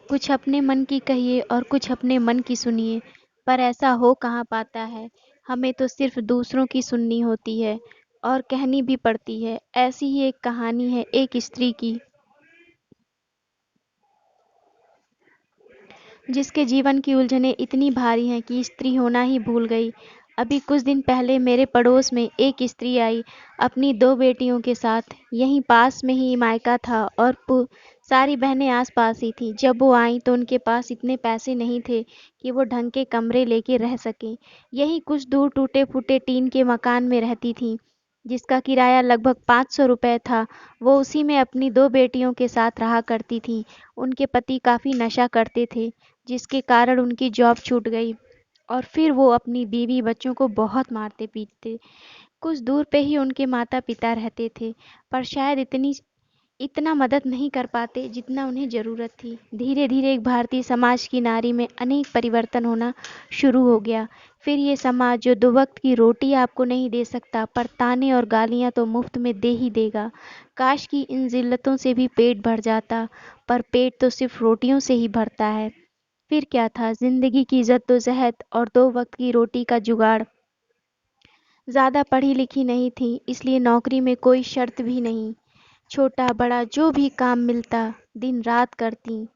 कुछ अपने मन की कहिए और कुछ अपने मन की सुनिए, पर ऐसा हो कहाँ पाता है। हमें तो सिर्फ दूसरों की सुननी होती है और कहनी भी पड़ती है। ऐसी ही एक कहानी है एक स्त्री की, जिसके जीवन की उलझनें इतनी भारी हैं कि स्त्री होना ही भूल गई। अभी कुछ दिन पहले मेरे पड़ोस में एक स्त्री आई, अपनी 2 बेटियों के साथ। यहीं पास में ही मायका था और सारी बहनें आस-पास ही थीं। जब वो आईं तो उनके पास इतने पैसे नहीं थे कि वो ढंग के कमरे लेके रह सकें। यहीं कुछ दूर टूटे-फूटे टीन के मकान में रहती थीं, जिसका किराया लगभग 500 रुपए था। वो उसी में अपनी 2 बेटियों के साथ रहा करती थीं। उनके पति काफ़ी नशा करते थे, जिसके कारण उनकी जॉब छूट गई और फिर वो अपनी बीवी बच्चों को बहुत मारते पीटते। कुछ दूर पे ही उनके माता पिता रहते थे, पर शायद इतना मदद नहीं कर पाते जितना उन्हें ज़रूरत थी। धीरे धीरे एक भारतीय समाज की नारी में अनेक परिवर्तन होना शुरू हो गया। फिर ये समाज जो 2 वक्त की रोटी आपको नहीं दे सकता, पर ताने और गालियाँ तो मुफ्त में दे ही देगा। काश कि इन जिल्लतों से भी पेट भर जाता, पर पेट तो सिर्फ रोटियों से ही भरता है। फिर क्या था, जिंदगी की जद्दोजहद और 2 वक्त की रोटी का जुगाड़। ज़्यादा पढ़ी लिखी नहीं थी, इसलिए नौकरी में कोई शर्त भी नहीं। छोटा बड़ा जो भी काम मिलता दिन रात करती,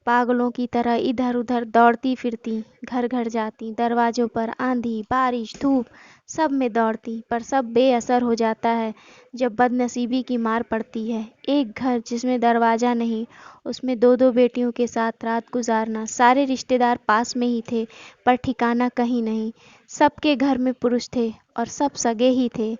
पागलों की तरह इधर उधर दौड़ती फिरती, घर घर जाती, दरवाजों पर आंधी बारिश धूप सब में दौड़ती, पर सब बेअसर हो जाता है जब बदनसीबी की मार पड़ती है। एक घर जिसमें दरवाजा नहीं, उसमें 2 2 बेटियों के साथ रात गुजारना। सारे रिश्तेदार पास में ही थे, पर ठिकाना कहीं नहीं। सबके घर में पुरुष थे और सब सगे ही थे,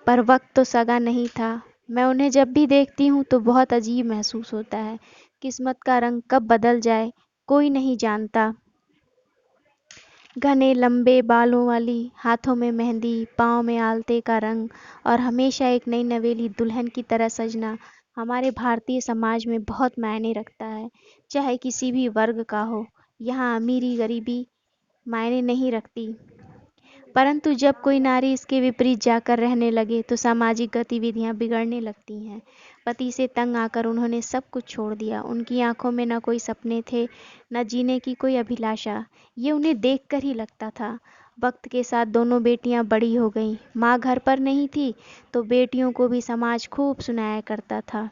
पर वक्त तो सगा नहीं था। मैं उन्हें जब भी देखती हूँ तो बहुत अजीब महसूस होता है। किस्मत का रंग कब बदल जाए कोई नहीं जानता। घने लंबे बालों वाली, हाथों में मेहंदी, पाँव में आलते का रंग और हमेशा एक नई नवेली दुल्हन की तरह सजना हमारे भारतीय समाज में बहुत मायने रखता है, चाहे किसी भी वर्ग का हो। यहाँ अमीरी गरीबी मायने नहीं रखती। परंतु जब कोई नारी इसके विपरीत जाकर रहने लगे तो सामाजिक गतिविधियां बिगड़ने लगती हैं। पति से तंग आकर उन्होंने सब कुछ छोड़ दिया। उनकी आंखों में न कोई सपने थे, न जीने की कोई अभिलाषा। ये उन्हें देखकर ही लगता था। वक्त के साथ दोनों बेटियां बड़ी हो गईं। माँ घर पर नहीं थी तो बेटियों को भी समाज खूब सुनाया करता था।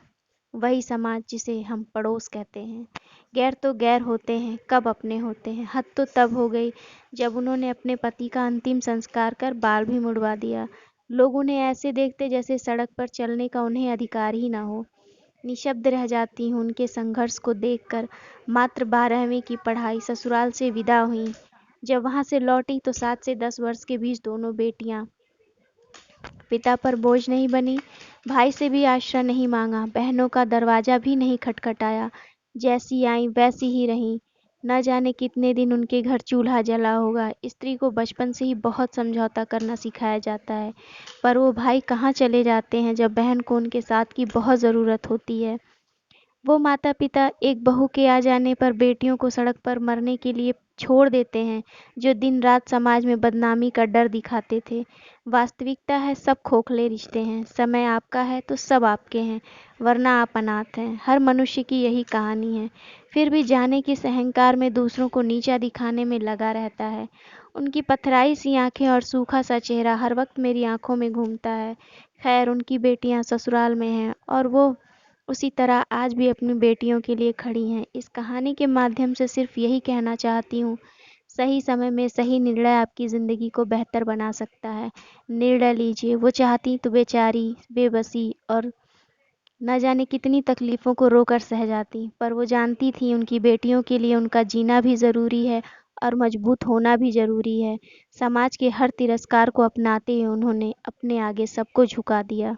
वही समाज जिसे हम पड़ोस कहते हैं। गैर तो गैर होते हैं, कब अपने होते हैं। हद तो तब हो गई जब उन्होंने अपने पति का अंतिम संस्कार कर बाल भी मुड़वा दिया। लोग उन्हें ऐसे देखते जैसे सड़क पर चलने का उन्हें अधिकार ही ना हो। निशब्द रह जाती हूँ उनके संघर्ष को देखकर। मात्र 12वीं की पढ़ाई ससुराल से विदा हुई। जब वहां से लौटी तो 7 से 10 वर्ष के बीच दोनों बेटियां। पिता पर बोझ नहीं बनी, भाई से भी आश्रय नहीं मांगा, बहनों का दरवाजा भी नहीं खटखटाया। जैसी आईं वैसी ही रहीं। न जाने कितने दिन उनके घर चूल्हा जला होगा। स्त्री को बचपन से ही बहुत समझौता करना सिखाया जाता है, पर वो भाई कहाँ चले जाते हैं जब बहन को उनके साथ की बहुत ज़रूरत होती है। वो माता-पिता एक बहू के आ जाने पर बेटियों को सड़क पर मरने के लिए छोड़ देते हैं, जो दिन-रात समाज में बदनामी का डर दिखाते थे। वास्तविकता है सब खोखले रिश्ते हैं। समय आपका है तो सब आपके हैं, वरना आप अनाथ हैं। हर मनुष्य की यही कहानी है। फिर भी जाने किस अहंकार में दूसरों को नीचा दिखाने में लगा रहता है। उनकी पथराई सी आंखें और सूखा सा चेहरा हर वक्त मेरी आंखों में घूमता है। खैर उनकी बेटियां ससुराल में हैं और वो उसी तरह आज भी अपनी बेटियों के लिए खड़ी हैं। इस कहानी के माध्यम से सिर्फ यही कहना चाहती हूँ, सही समय में सही निर्णय आपकी ज़िंदगी को बेहतर बना सकता है। निर्णय लीजिए। वो चाहती तो बेचारी बेबसी और न जाने कितनी तकलीफ़ों को रोकर सह जाती, पर वो जानती थी उनकी बेटियों के लिए उनका जीना भी ज़रूरी है और मजबूत होना भी ज़रूरी है। समाज के हर तिरस्कार को अपनाते हुए उन्होंने अपने आगे सबको झुका दिया।